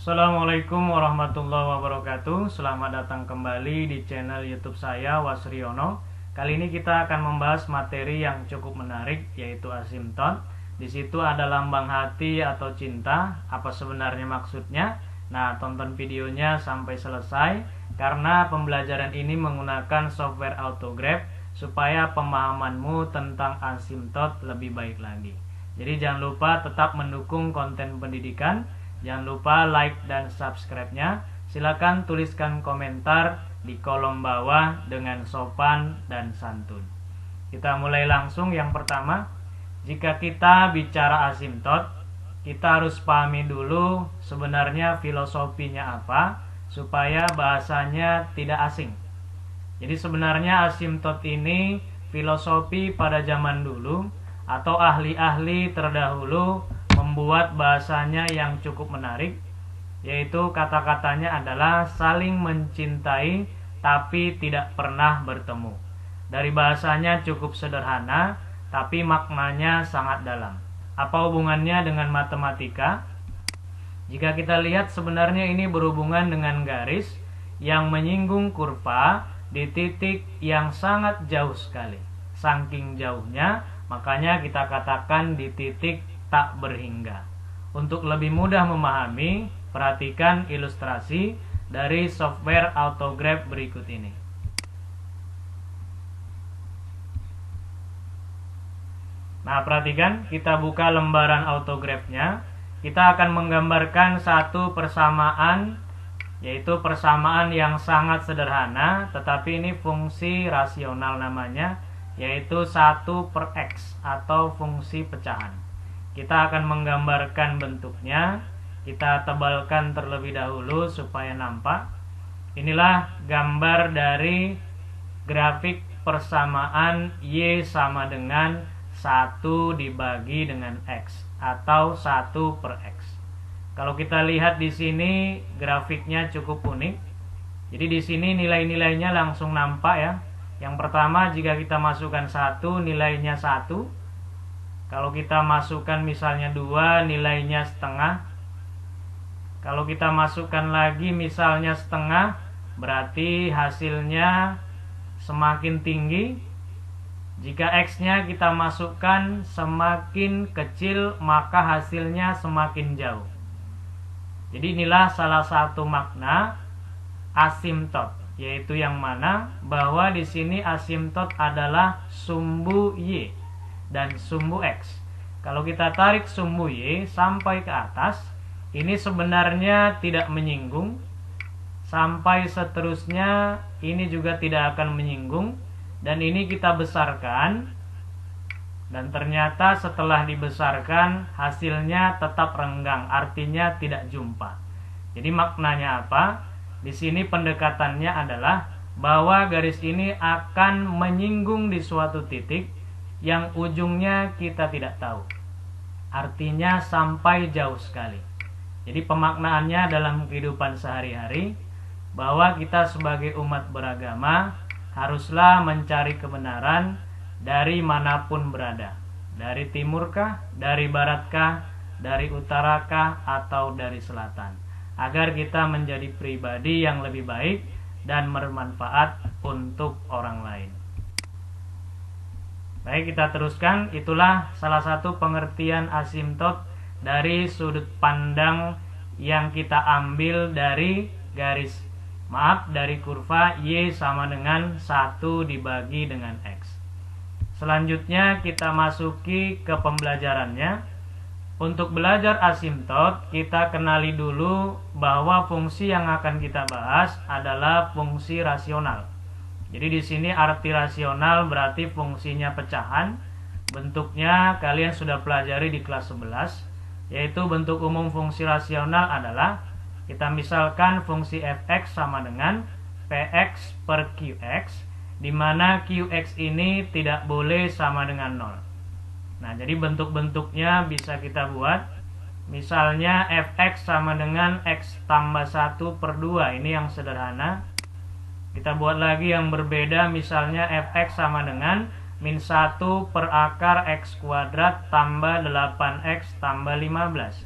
Assalamualaikum warahmatullahi wabarakatuh. Selamat datang kembali di channel YouTube saya, Wasriono. Kali ini kita akan membahas materi yang cukup menarik, yaitu asimtot. Di situ ada lambang hati atau cinta. Apa sebenarnya maksudnya? Nah, tonton videonya sampai selesai karena pembelajaran ini menggunakan software Autograph supaya pemahamanmu tentang asimtot lebih baik lagi. Jadi jangan lupa tetap mendukung konten pendidikan. Jangan lupa like dan subscribe-nya. Silakan tuliskan komentar di kolom bawah dengan sopan dan santun. Kita mulai langsung. Yang pertama, jika kita bicara asimtot, kita harus pahami dulu sebenarnya filosofinya apa supaya bahasanya tidak asing. Jadi sebenarnya asimtot ini filosofi pada zaman dulu atau ahli-ahli terdahulu membuat bahasanya yang cukup menarik, yaitu kata-katanya adalah saling mencintai tapi tidak pernah bertemu. Dari bahasanya cukup sederhana tapi maknanya sangat dalam. Apa hubungannya dengan matematika? Jika kita lihat sebenarnya ini berhubungan dengan garis yang menyinggung kurva di titik yang sangat jauh sekali. Saking jauhnya, makanya kita katakan di titik tak berhingga. Untuk lebih mudah memahami, perhatikan ilustrasi dari software Autograph berikut ini. Nah, perhatikan, kita buka lembaran Autograph-nya. Kita akan menggambarkan satu persamaan, yaitu persamaan yang sangat sederhana, tetapi ini fungsi rasional namanya, yaitu 1/x atau fungsi pecahan. Kita akan menggambarkan bentuknya. Kita tebalkan terlebih dahulu supaya nampak. Inilah gambar dari grafik persamaan Y sama dengan 1 dibagi dengan X atau 1/x. Kalau kita lihat di sini grafiknya cukup unik. Jadi di sini nilai-nilainya langsung nampak ya. Yang pertama, jika kita masukkan 1, nilainya 1. Kalau kita masukkan misalnya 2, nilainya setengah. Kalau kita masukkan lagi misalnya setengah, berarti hasilnya semakin tinggi. Jika X-nya kita masukkan semakin kecil, maka hasilnya semakin jauh. Jadi inilah salah satu makna asimtot, yaitu yang mana bahwa di sini asimtot adalah sumbu Y dan sumbu X. Kalau kita tarik sumbu Y sampai ke atas, ini sebenarnya tidak menyinggung. Sampai seterusnya ini juga tidak akan menyinggung. Dan ini kita besarkan. Dan ternyata setelah dibesarkan hasilnya tetap renggang, artinya tidak jumpa. Jadi maknanya apa? Di sini pendekatannya adalah bahwa garis ini akan menyinggung di suatu titik yang ujungnya kita tidak tahu. Artinya sampai jauh sekali. Jadi pemaknaannya dalam kehidupan sehari-hari bahwa kita sebagai umat beragama haruslah mencari kebenaran dari manapun berada. Dari timurkah, dari baratkah, dari utarakah, atau dari selatan. Agar kita menjadi pribadi yang lebih baik dan bermanfaat untuk orang lain. Baik, kita teruskan. Itulah salah satu pengertian asimtot dari sudut pandang yang kita ambil dari garis, dari kurva Y sama dengan 1 dibagi dengan X. Selanjutnya kita masuki ke pembelajarannya. Untuk belajar asimtot, kita kenali dulu bahwa fungsi yang akan kita bahas adalah fungsi rasional. Jadi di sini arti rasional berarti fungsinya pecahan. Bentuknya kalian sudah pelajari di kelas 11, yaitu bentuk umum fungsi rasional adalah kita misalkan fungsi fx sama dengan px per qx, di mana qx ini tidak boleh sama dengan 0. Nah, jadi bentuk-bentuknya bisa kita buat. Misalnya fx sama dengan x tambah 1/2. Ini yang sederhana. Kita buat lagi yang berbeda. Misalnya fx sama dengan min 1/akar x kuadrat tambah 8x tambah 15.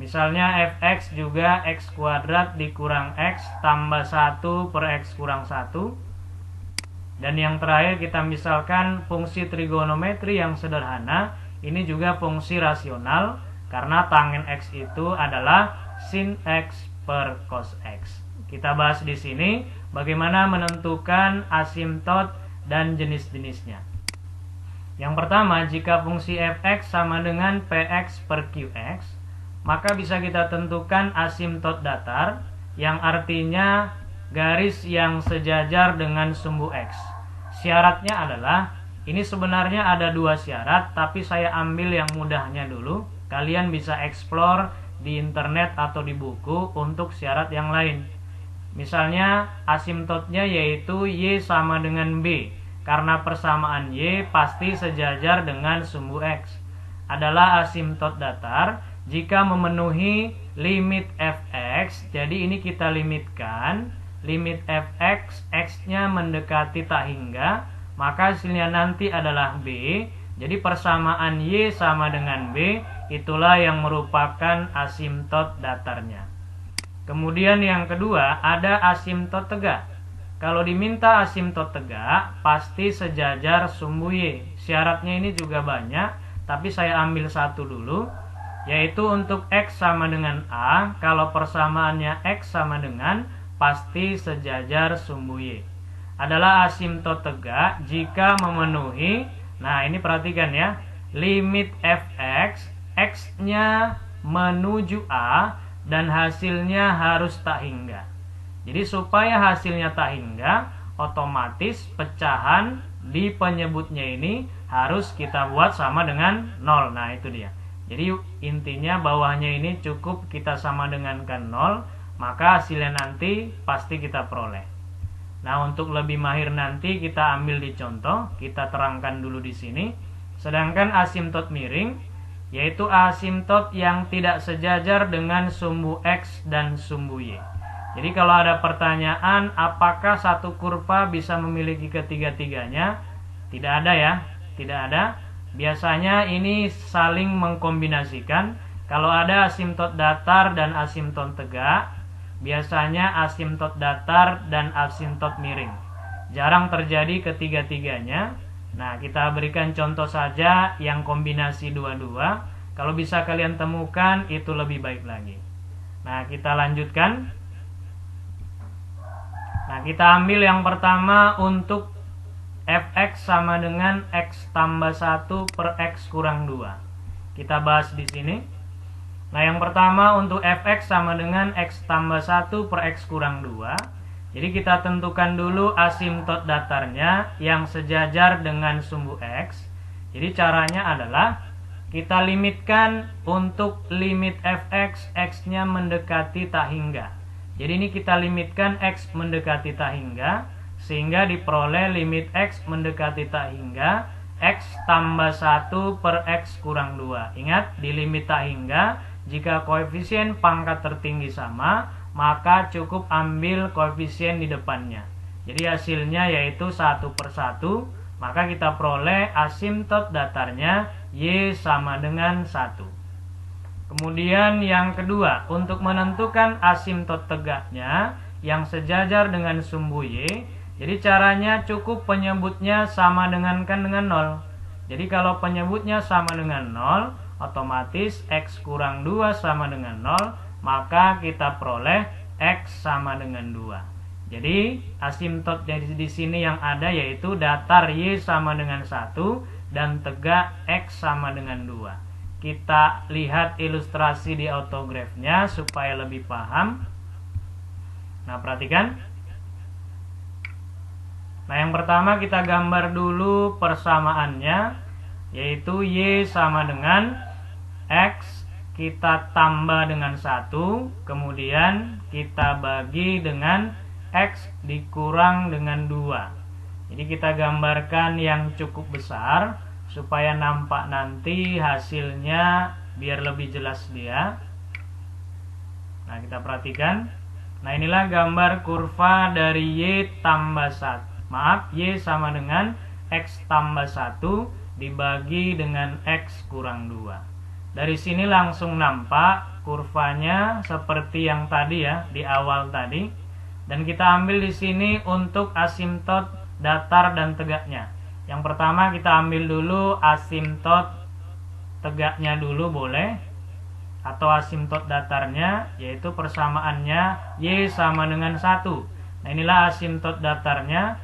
Misalnya fx juga x kuadrat dikurang x tambah 1 per x kurang 1. Dan yang terakhir kita misalkan fungsi trigonometri yang sederhana. Ini juga fungsi rasional karena tangen x itu adalah sin x per cos x. Kita bahas di sini bagaimana menentukan asimtot dan jenis-jenisnya. Yang pertama, jika fungsi fx sama dengan px per qx, maka bisa kita tentukan asimtot datar, yang artinya garis yang sejajar dengan sumbu x. Syaratnya adalah, ini sebenarnya ada 2 syarat, tapi saya ambil yang mudahnya dulu. Kalian bisa explore di internet atau di buku untuk syarat yang lain. Misalnya asimtotnya yaitu y sama dengan b, karena persamaan y pasti sejajar dengan sumbu x. Adalah asimtot datar jika memenuhi limit fx. Jadi ini kita limitkan limit fx, x-nya mendekati tak hingga, maka hasilnya nanti adalah b. Jadi persamaan y sama dengan b, itulah yang merupakan asimtot datarnya. Kemudian yang kedua, ada asimtot tegak. Kalau diminta asimtot tegak, pasti sejajar sumbu y. Syaratnya ini juga banyak, tapi saya ambil satu dulu, yaitu untuk x sama dengan a. Kalau persamaannya x sama dengan, pasti sejajar sumbu y. Adalah asimtot tegak jika memenuhi, nah ini perhatikan ya, limit fx, x-nya menuju a, dan hasilnya harus tak hingga. Jadi supaya hasilnya tak hingga, otomatis pecahan di penyebutnya ini harus kita buat sama dengan 0. Nah itu dia. Jadi intinya bawahnya ini cukup kita sama dengankan 0, maka hasilnya nanti pasti kita peroleh. Nah untuk lebih mahir nanti kita ambil di contoh, kita terangkan dulu di sini. Sedangkan asimtot miring, yaitu asimtot yang tidak sejajar dengan sumbu x dan sumbu y. Jadi kalau ada pertanyaan apakah satu kurva bisa memiliki ketiga-tiganya, tidak ada ya, tidak ada. Biasanya ini saling mengkombinasikan. Kalau ada asimtot datar dan asimtot tegak, biasanya asimtot datar dan asimtot miring. Jarang terjadi ketiga-tiganya. Nah, kita berikan contoh saja yang kombinasi dua-dua. Kalau bisa kalian temukan, itu lebih baik lagi. Nah, kita lanjutkan. Nah, kita ambil yang pertama untuk fx sama dengan x tambah 1 per x kurang 2. Kita bahas di sini. Nah, yang pertama untuk fx sama dengan x tambah 1 per x kurang 2. Jadi kita tentukan dulu asimtot datarnya yang sejajar dengan sumbu x. Jadi caranya adalah kita limitkan untuk limit fx, x-nya mendekati tak hingga. Jadi ini kita limitkan x mendekati tak hingga, sehingga diperoleh limit x mendekati tak hingga, x tambah 1 per x kurang 2. Ingat, di limit tak hingga, jika koefisien pangkat tertinggi sama, maka cukup ambil koefisien di depannya. Jadi hasilnya yaitu 1 per 1, maka kita peroleh asimtot datarnya y sama dengan 1. Kemudian yang kedua, untuk menentukan asimtot tegaknya yang sejajar dengan sumbu y, jadi caranya cukup penyebutnya sama dengan 0. Jadi kalau penyebutnya sama dengan 0, otomatis x kurang 2 sama dengan 0, maka kita peroleh x sama dengan 2. Jadi asimtot dari di sini yang ada yaitu datar y sama dengan 1 dan tegak x sama dengan 2. Kita lihat ilustrasi di autografnya supaya lebih paham. Nah, perhatikan. Nah, yang pertama kita gambar dulu persamaannya, yaitu y sama dengan x kita tambah dengan 1, kemudian kita bagi dengan x dikurang dengan 2. Jadi kita gambarkan yang cukup besar supaya nampak nanti hasilnya biar lebih jelas dia. Nah, kita perhatikan. Nah, inilah gambar kurva dari y tambah 1. Maaf, y sama dengan x tambah 1 dibagi dengan x kurang 2. Dari sini langsung nampak kurvanya seperti yang tadi ya, di awal tadi. Dan kita ambil di sini untuk asimtot datar dan tegaknya. Yang pertama kita ambil dulu asimtot tegaknya dulu boleh, atau asimtot datarnya, yaitu persamaannya Y sama dengan 1. Nah, inilah asimtot datarnya.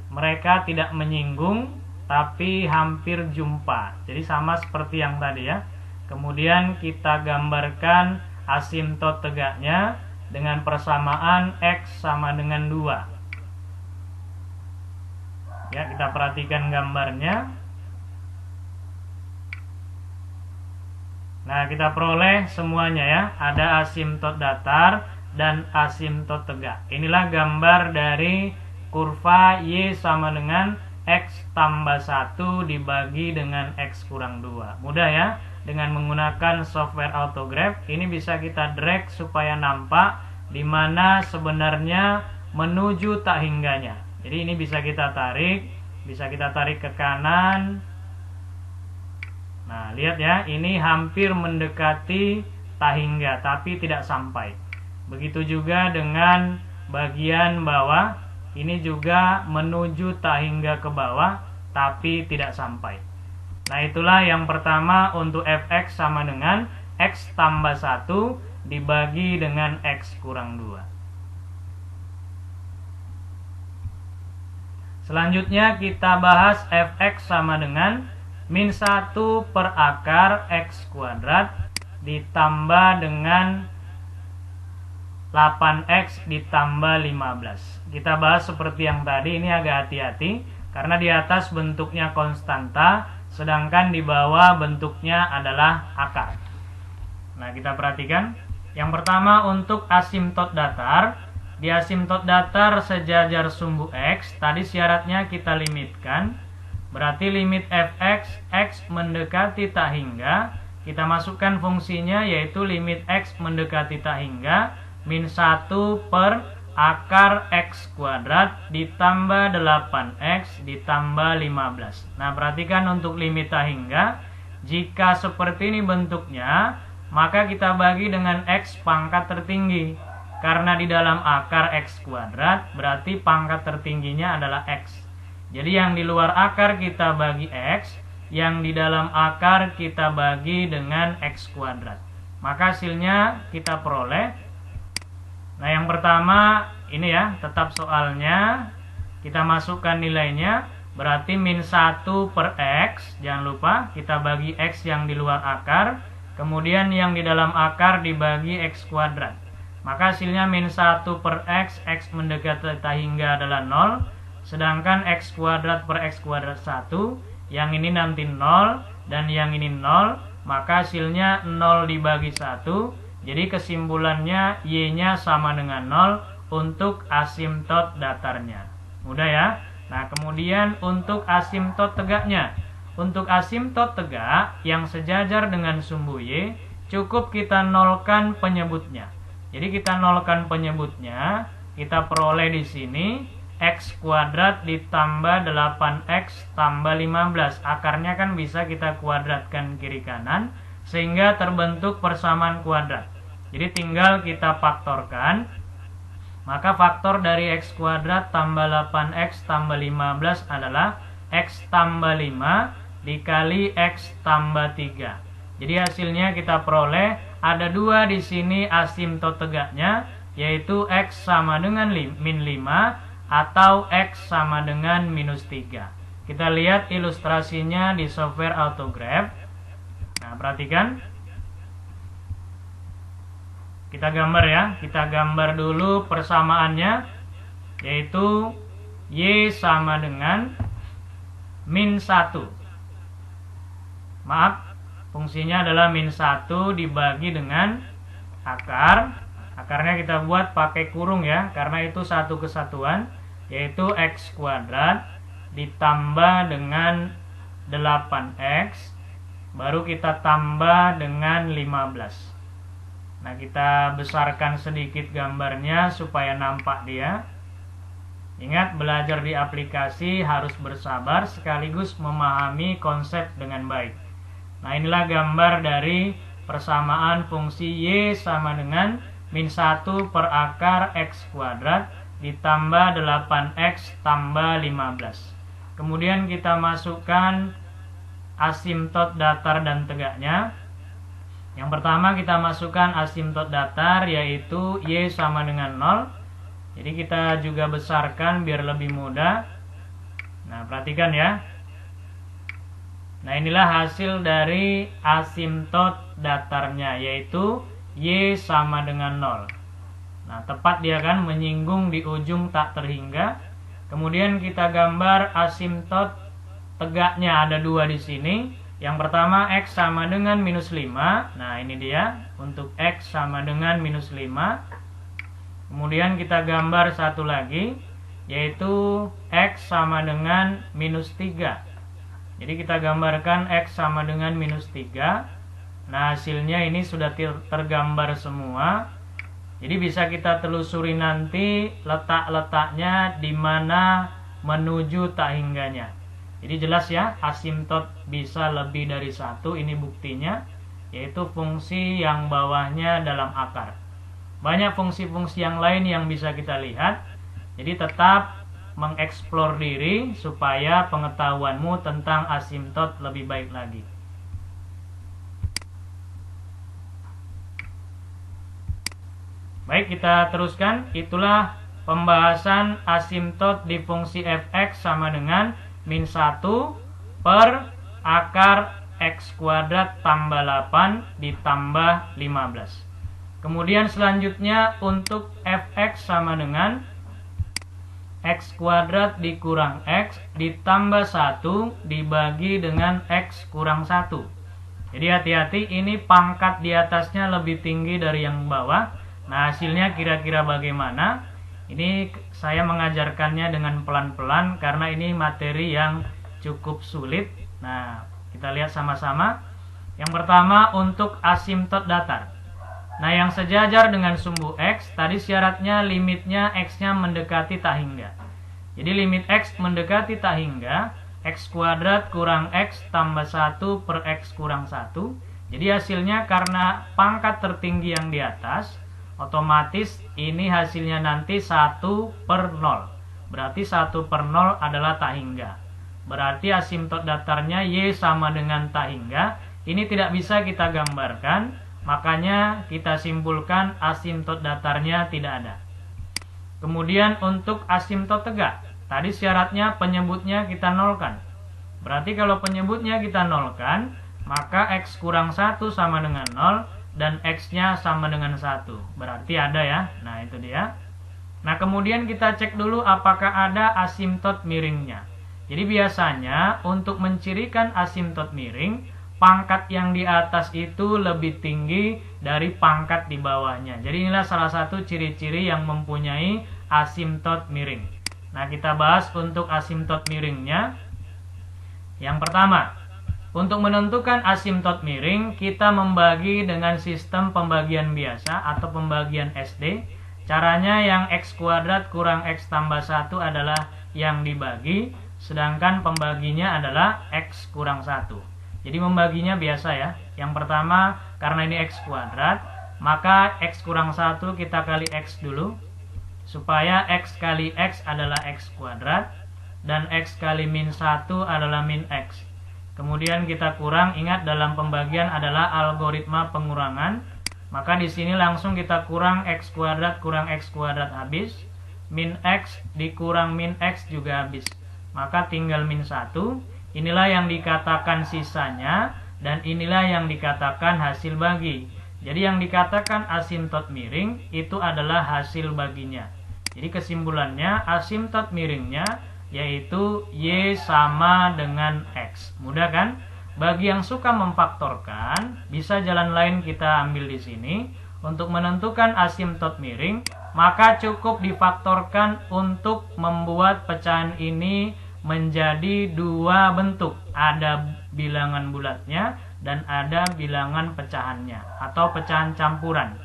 Mereka tidak menyinggung tapi hampir jumpa. Jadi sama seperti yang tadi ya. Kemudian kita gambarkan asimtot tegaknya dengan persamaan X sama dengan 2. Ya, kita perhatikan gambarnya. Nah, kita peroleh semuanya ya. Ada asimtot datar dan asimtot tegak. Inilah gambar dari kurva Y sama dengan X tambah 1 dibagi dengan X kurang 2. Mudah ya. Dengan menggunakan software Autograph ini bisa kita drag supaya nampak di mana sebenarnya menuju tak hingganya. Jadi ini bisa kita tarik ke kanan. Nah, lihat ya, ini hampir mendekati tak hingga tapi tidak sampai. Begitu juga dengan bagian bawah, ini juga menuju tak hingga ke bawah tapi tidak sampai. Nah, itulah yang pertama untuk fx sama dengan X tambah 1 dibagi dengan X kurang 2. Selanjutnya kita bahas fx sama dengan min 1 per akar X kuadrat ditambah dengan 8X ditambah 15. Kita bahas seperti yang tadi, ini agak hati-hati karena di atas bentuknya konstanta, sedangkan di bawah bentuknya adalah akar. Nah, kita perhatikan. Yang pertama untuk asimtot datar. Di asimtot datar sejajar sumbu X, tadi syaratnya kita limitkan. Berarti limit fx, X mendekati tak hingga. Kita masukkan fungsinya yaitu limit X mendekati tak hingga min 1 per akar X kuadrat ditambah 8X ditambah 15. Nah, perhatikan untuk limit tak hingga. Jika seperti ini bentuknya, maka kita bagi dengan X pangkat tertinggi. Karena di dalam akar X kuadrat, berarti pangkat tertingginya adalah X. Jadi yang di luar akar kita bagi X, yang di dalam akar kita bagi dengan X kuadrat. Maka hasilnya kita peroleh. Nah, yang pertama ini ya, tetap soalnya kita masukkan nilainya, berarti min 1 per X, jangan lupa kita bagi X yang di luar akar, kemudian yang di dalam akar dibagi X kuadrat. Maka hasilnya min 1 per X, X mendekati tak hingga adalah 0, sedangkan X kuadrat per X kuadrat 1, yang ini nanti 0 dan yang ini 0, maka hasilnya 0 dibagi 1. Jadi kesimpulannya Y-nya sama dengan 0 untuk asimtot datarnya. Mudah ya. Nah, kemudian untuk asimtot tegaknya. Untuk asimtot tegak yang sejajar dengan sumbu Y, cukup kita nolkan penyebutnya. Jadi kita nolkan penyebutnya, kita peroleh di sini X kuadrat ditambah 8X tambah 15. Akarnya kan bisa kita kuadratkan kiri kanan sehingga terbentuk persamaan kuadrat. Jadi tinggal kita faktorkan. Maka faktor dari X kuadrat tambah 8X tambah 15 adalah X tambah 5 dikali X tambah 3. Jadi hasilnya kita peroleh ada 2 di sini asimtot tegaknya, yaitu X sama dengan min 5 atau X sama dengan minus 3. Kita lihat ilustrasinya di software Autograph. Nah, perhatikan. Kita gambar ya. Kita gambar dulu persamaannya, yaitu Y sama dengan min 1. Maaf, fungsinya adalah min 1 dibagi dengan akar. Akarnya kita buat pakai kurung ya, karena itu satu kesatuan, yaitu X kuadrat ditambah dengan 8X, baru kita tambah dengan 15. Nah, kita besarkan sedikit gambarnya supaya nampak dia. Ingat, belajar di aplikasi harus bersabar sekaligus memahami konsep dengan baik. Nah, inilah gambar dari persamaan fungsi Y sama dengan min 1 per akar X kuadrat ditambah 8X tambah 15. Kemudian kita masukkan asimtot datar dan tegaknya. Yang pertama kita masukkan asimtot datar, yaitu Y sama dengan 0. Jadi kita juga besarkan biar lebih mudah. Nah, perhatikan ya. Nah, inilah hasil dari asimtot datarnya, yaitu Y sama dengan 0. Nah, tepat dia kan menyinggung di ujung tak terhingga. Kemudian kita gambar asimtot tegaknya, ada dua di sini. Yang pertama X sama dengan minus 5. Nah, ini dia untuk X sama dengan minus 5. Kemudian kita gambar satu lagi, yaitu X sama dengan minus 3. Jadi kita gambarkan X sama dengan minus 3. Nah, hasilnya ini sudah tergambar semua. Jadi bisa kita telusuri nanti letak-letaknya di mana menuju tak hingganya. Jadi jelas ya, asimtot bisa lebih dari satu, ini buktinya, yaitu fungsi yang bawahnya dalam akar. Banyak fungsi-fungsi yang lain yang bisa kita lihat. Jadi tetap mengeksplor diri supaya pengetahuanmu tentang asimtot lebih baik lagi. Baik, kita teruskan. Itulah pembahasan asimtot di fungsi fx sama dengan min 1 per akar x kuadrat tambah 8 ditambah 15. Kemudian selanjutnya untuk fx sama dengan x kuadrat dikurang x ditambah 1 dibagi dengan x kurang 1. Jadi hati-hati, ini pangkat di atasnya lebih tinggi dari yang bawah. Nah, hasilnya kira-kira bagaimana? Ini saya mengajarkannya dengan pelan-pelan karena ini materi yang cukup sulit. Nah, kita lihat sama-sama. Yang pertama untuk asimtot datar. Nah, yang sejajar dengan sumbu X, tadi syaratnya limitnya X-nya mendekati tak hingga. Jadi limit X mendekati tak hingga, X kuadrat kurang X tambah 1 per X kurang 1. Jadi hasilnya karena pangkat tertinggi yang di atas, otomatis ini hasilnya nanti 1 per 0. Berarti 1 per 0 adalah tak hingga. Berarti asimtot datarnya Y sama dengan tak hingga. Ini tidak bisa kita gambarkan. Makanya kita simpulkan asimtot datarnya tidak ada. Kemudian untuk asimtot tegak, tadi syaratnya penyebutnya kita nolkan. Berarti kalau penyebutnya kita nolkan, maka X kurang 1 sama dengan 0 dan X-nya sama dengan 1. Berarti ada ya. Nah, itu dia. Nah, kemudian kita cek dulu apakah ada asimtot miringnya. Jadi biasanya untuk mencirikan asimtot miring, pangkat yang di atas itu lebih tinggi dari pangkat di bawahnya. Jadi inilah salah satu ciri-ciri yang mempunyai asimtot miring. Nah, kita bahas untuk asimtot miringnya. Yang pertama, untuk menentukan asimtot miring, kita membagi dengan sistem pembagian biasa atau pembagian SD. Caranya yang X kuadrat kurang X tambah 1 adalah yang dibagi, sedangkan pembaginya adalah X kurang 1. Jadi membaginya biasa ya. Yang pertama, karena ini X kuadrat, maka X kurang 1 kita kali X dulu, supaya X kali X adalah X kuadrat, dan X kali min 1 adalah min X. Kemudian kita kurang, ingat dalam pembagian adalah algoritma pengurangan, maka di sini langsung kita kurang X kuadrat kurang X kuadrat habis, min X dikurang min X juga habis, maka tinggal min 1. Inilah yang dikatakan sisanya, dan inilah yang dikatakan hasil bagi. Jadi yang dikatakan asimtot miring itu adalah hasil baginya. Jadi kesimpulannya asimtot miringnya yaitu Y sama dengan X. Mudah kan? Bagi yang suka memfaktorkan, bisa jalan lain kita ambil di sini. Untuk menentukan asimtot miring, maka cukup difaktorkan untuk membuat pecahan ini menjadi dua bentuk, ada bilangan bulatnya dan ada bilangan pecahannya atau pecahan campuran.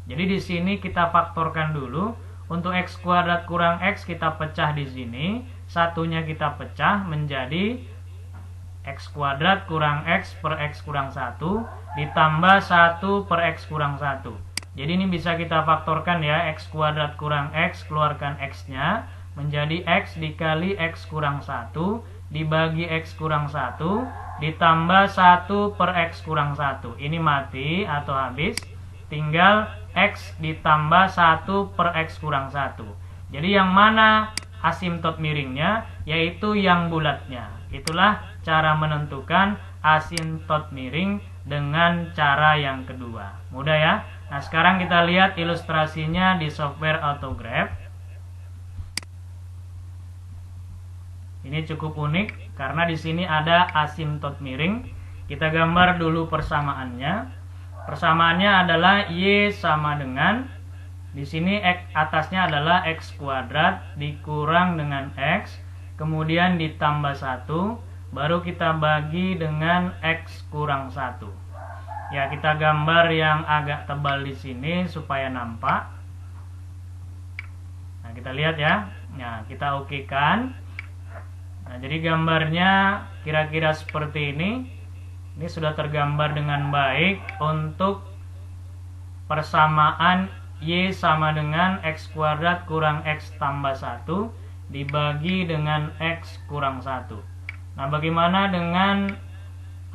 Jadi di sini kita faktorkan dulu. Untuk X kuadrat kurang X kita pecah di sini, satunya kita pecah menjadi X kuadrat kurang X per X kurang 1 ditambah 1 per X kurang 1. Jadi ini bisa kita faktorkan ya, X kuadrat kurang X, keluarkan X-nya, menjadi X dikali X kurang 1 dibagi X kurang 1 ditambah 1 per X kurang 1. Ini mati atau habis, tinggal X ditambah 1 per X kurang 1. Jadi yang mana asimtot miringnya? Yaitu yang bulatnya. Itulah cara menentukan asimtot miring dengan cara yang kedua. Mudah ya? Nah, sekarang kita lihat ilustrasinya di software Autograph. Ini cukup unik karena di sini ada asimtot miring. Kita gambar dulu persamaannya. Persamaannya adalah Y sama dengan, di sini atasnya adalah X kuadrat dikurang dengan X, kemudian ditambah 1, baru kita bagi dengan X kurang 1. Ya, kita gambar yang agak tebal di sini supaya nampak. Nah, kita lihat ya. Nah, kita okekan. Nah, jadi gambarnya kira-kira seperti ini. Ini sudah tergambar dengan baik untuk persamaan Y sama dengan X kuadrat kurang X tambah 1 dibagi dengan X kurang 1. Nah, bagaimana dengan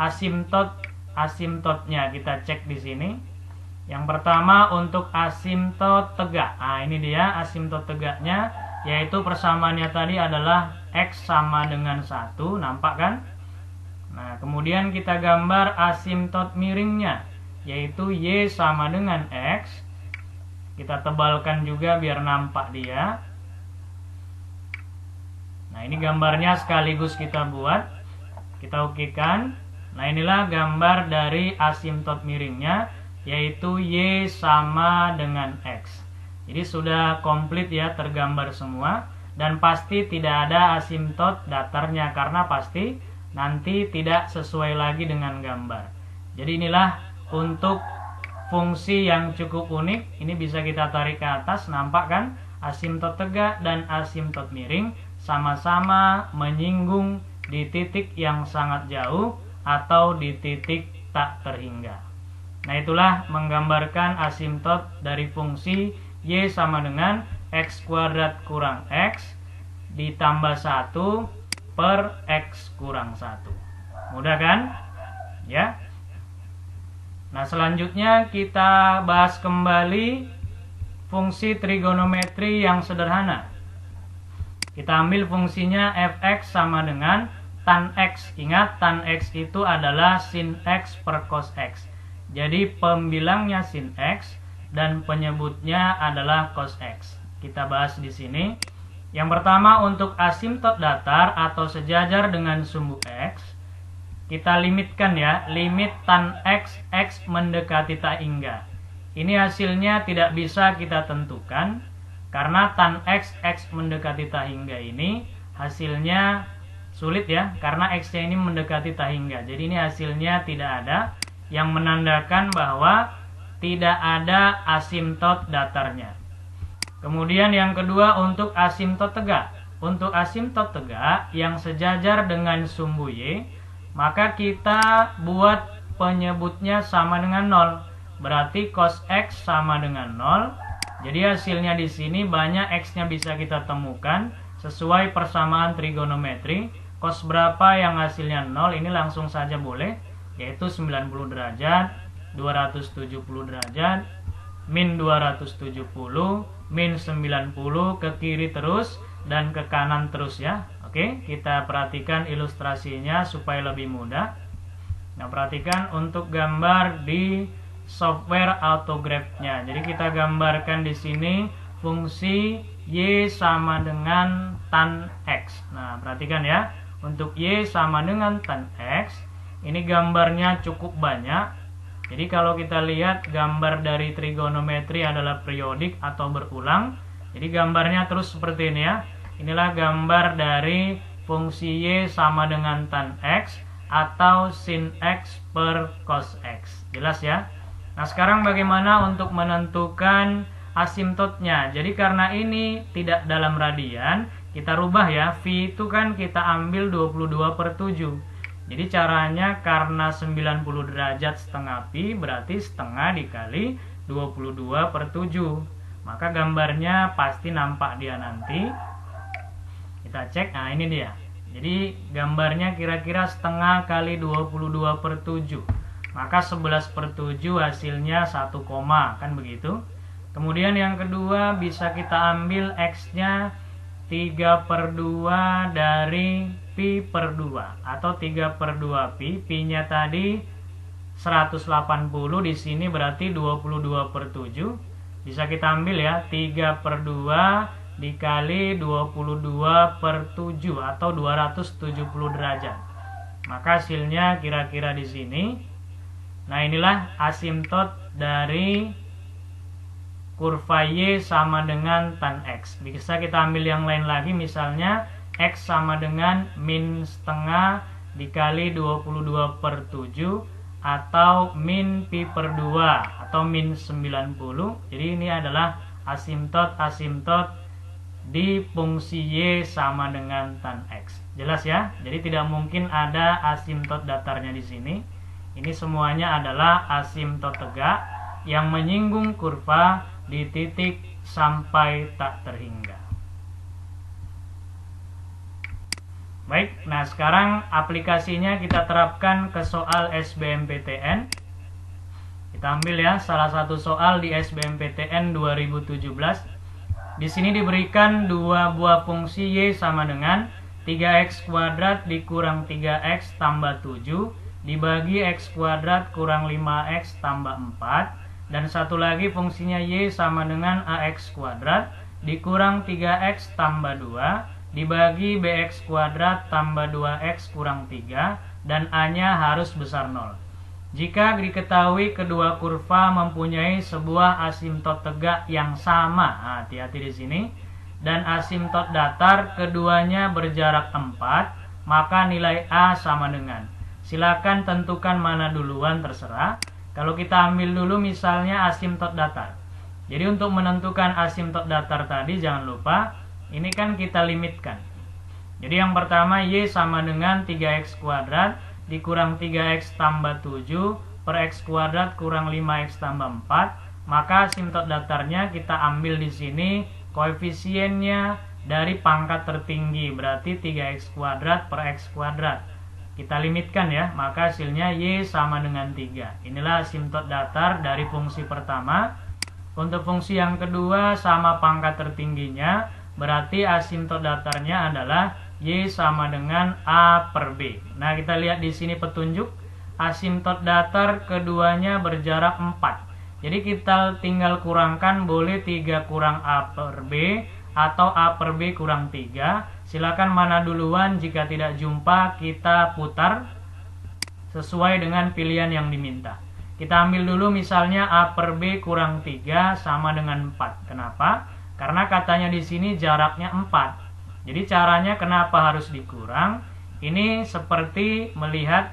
asimtotnya? Kita cek di sini. Yang pertama untuk asimtot tegak. Nah, ini dia asimtot tegaknya, yaitu persamaannya tadi adalah X sama dengan 1, nampak kan? Nah, kemudian kita gambar asimtot miringnya, yaitu Y sama dengan X. Kita tebalkan juga biar nampak dia. Nah, ini gambarnya sekaligus kita buat. Kita okekan. Nah, inilah gambar dari asimtot miringnya, yaitu Y sama dengan X. Jadi sudah komplit ya, tergambar semua. Dan pasti tidak ada asimtot datarnya, karena pasti nanti tidak sesuai lagi dengan gambar. Jadi inilah untuk fungsi yang cukup unik. Ini bisa kita tarik ke atas, nampak kan? Asimtot tegak dan asimtot miring sama-sama menyinggung di titik yang sangat jauh atau di titik tak terhingga. Nah, itulah menggambarkan asimtot dari fungsi Y sama dengan X kuadrat kurang X ditambah 1 per X kurang 1. Mudah kan? Ya. Nah, selanjutnya kita bahas kembali fungsi trigonometri yang sederhana. Kita ambil fungsinya fx sama dengan tan x. Ingat, tan x itu adalah sin x per cos x. Jadi pembilangnya sin x dan penyebutnya adalah cos x. Kita bahas di sini. Yang pertama untuk asimtot datar atau sejajar dengan sumbu x, kita limitkan ya, limit tan x, x mendekati tak hingga. Ini hasilnya tidak bisa kita tentukan, karena tan x, x mendekati tak hingga ini hasilnya sulit ya, karena x-nya ini mendekati tak hingga. Jadi ini hasilnya tidak ada, yang menandakan bahwa tidak ada asimtot datarnya. Kemudian yang kedua untuk asimtot tegak. Untuk asimtot tegak yang sejajar dengan sumbu Y, maka kita buat penyebutnya sama dengan 0. Berarti cos X sama dengan 0. Jadi hasilnya di sini banyak X-nya bisa kita temukan sesuai persamaan trigonometri. Cos berapa yang hasilnya 0, ini langsung saja boleh, yaitu 90 derajat, 270 derajat, min 270, min 90, ke kiri terus dan ke kanan terus ya. Oke, kita perhatikan ilustrasinya supaya lebih mudah. Nah, perhatikan untuk gambar di software Autograph-nya. Jadi kita gambarkan di sini fungsi Y sama dengan tan X. Nah, perhatikan ya. Untuk Y sama dengan tan X, ini gambarnya cukup banyak. Jadi kalau kita lihat gambar dari trigonometri adalah periodik atau berulang. Jadi gambarnya terus seperti ini ya. Inilah gambar dari fungsi Y sama dengan tan X atau sin X per cos X. Jelas ya? Nah, sekarang bagaimana untuk menentukan asimtotnya? Jadi karena ini tidak dalam radian, kita rubah ya. V itu kan kita ambil 22/7. Jadi caranya karena 90 derajat setengah pi berarti setengah dikali 22/7. Maka gambarnya pasti nampak dia nanti. Kita cek, nah ini dia. Jadi gambarnya kira-kira setengah kali 22/7. Maka 11/7 hasilnya 1, kan begitu. Kemudian yang kedua bisa kita ambil X-nya 3/2 dari pi per 2 atau 3/2 pi. Pi-nya tadi 180, di sini berarti 22/7. Bisa kita ambil ya, 3/2 dikali 22/7 atau 270 derajat. Maka hasilnya kira-kira di sini. Nah, inilah asimtot dari kurva Y sama dengan tan X. Bisa kita ambil yang lain lagi, misalnya X sama dengan min setengah dikali 22/7 atau min pi per 2 atau min 90. Jadi ini adalah asimtot di fungsi Y sama dengan tan X. Jelas ya? Jadi tidak mungkin ada asimtot datarnya di sini. Ini semuanya adalah asimtot tegak yang menyinggung kurva di titik sampai tak terhingga. Baik, nah sekarang aplikasinya kita terapkan ke soal SBMPTN. Kita ambil ya salah satu soal di SBMPTN 2017. Di sini diberikan dua buah fungsi Y sama dengan 3x kuadrat dikurang 3x tambah 7 dibagi x kuadrat kurang 5x tambah 4. Dan satu lagi fungsinya Y sama dengan AX kuadrat dikurang 3X tambah 2 dibagi BX kuadrat tambah 2X kurang 3 dan A-nya harus besar 0. Jika diketahui kedua kurva mempunyai sebuah asimtot tegak yang sama, hati-hati di sini, dan asimtot datar keduanya berjarak 4, maka nilai A sama dengan. Silakan tentukan mana duluan, terserah. Kalau kita ambil dulu misalnya asimtot datar. Jadi untuk menentukan asimtot datar tadi jangan lupa ini kan kita limitkan. Jadi yang pertama Y sama dengan 3x kuadrat dikurang 3x tambah 7 per x kuadrat kurang 5x tambah 4. Maka asimtot datarnya kita ambil di sini koefisiennya dari pangkat tertinggi, berarti 3x kuadrat per x kuadrat. Kita limitkan ya, maka hasilnya Y sama dengan 3. Inilah asimtot datar dari fungsi pertama. Untuk fungsi yang kedua sama pangkat tertingginya, berarti asimtot datarnya adalah Y sama dengan A per B. Nah, kita lihat di sini petunjuk. Asimtot datar keduanya berjarak 4. Jadi kita tinggal kurangkan, boleh 3 kurang A per B atau A per B kurang 3. Silakan mana duluan, jika tidak jumpa kita putar sesuai dengan pilihan yang diminta. Kita ambil dulu misalnya A per B kurang 3 sama dengan 4. Kenapa? Karena katanya di sini jaraknya 4. Jadi caranya kenapa harus dikurang? Ini seperti melihat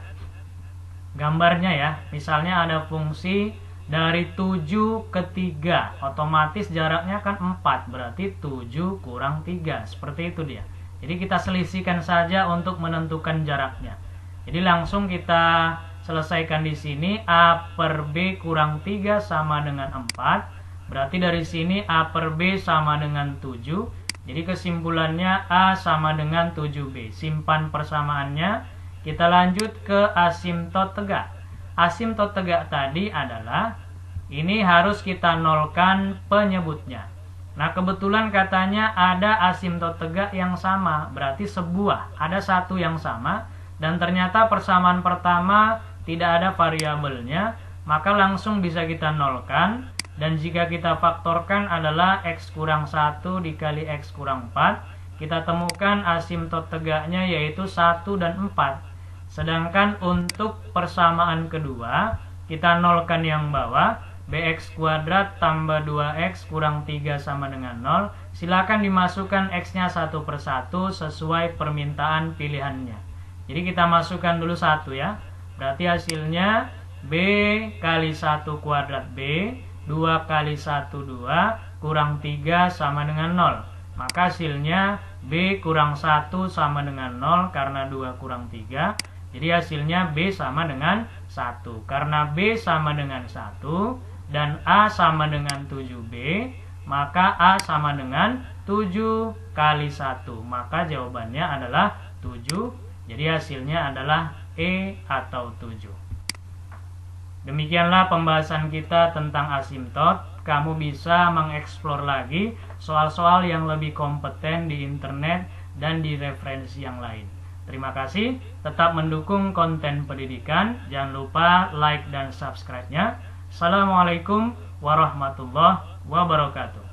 gambarnya ya. Misalnya ada fungsi dari 7 ke 3, otomatis jaraknya kan 4, berarti 7 kurang 3. Seperti itu dia. Jadi kita selisihkan saja untuk menentukan jaraknya. Jadi langsung kita selesaikan di sini. A per B kurang 3 sama dengan 4. Berarti dari sini A per B sama dengan 7. Jadi kesimpulannya A sama dengan 7B. Simpan persamaannya. Kita lanjut ke asimtot tegak. Asimtot tegak tadi adalah ini harus kita nolkan penyebutnya. Nah, kebetulan katanya ada asimtot tegak yang sama, berarti sebuah, ada satu yang sama, dan ternyata persamaan pertama tidak ada variabelnya, maka langsung bisa kita nolkan, dan jika kita faktorkan adalah X kurang 1 dikali X kurang 4, kita temukan asimtot tegaknya yaitu 1 dan 4. Sedangkan untuk persamaan kedua, kita nolkan yang bawah, Bx kuadrat tambah 2x kurang 3 sama dengan 0. Silakan dimasukkan x-nya satu persatu sesuai permintaan pilihannya. Jadi kita masukkan dulu 1 ya. Berarti hasilnya B kali 1 kuadrat B, 2 kali 1 2, kurang 3 sama dengan 0. Maka hasilnya B kurang 1 sama dengan 0 karena 2 kurang 3. Jadi hasilnya B sama dengan 1. Karena B sama dengan 1 dan A sama dengan 7B, maka A sama dengan 7 kali 1. Maka jawabannya adalah 7. Jadi hasilnya adalah E atau 7. Demikianlah pembahasan kita tentang asimtot. Kamu bisa mengeksplor lagi soal-soal yang lebih kompeten di internet dan di referensi yang lain. Terima kasih, tetap mendukung konten pendidikan. Jangan lupa like dan subscribe-nya. Assalamualaikum warahmatullahi wabarakatuh.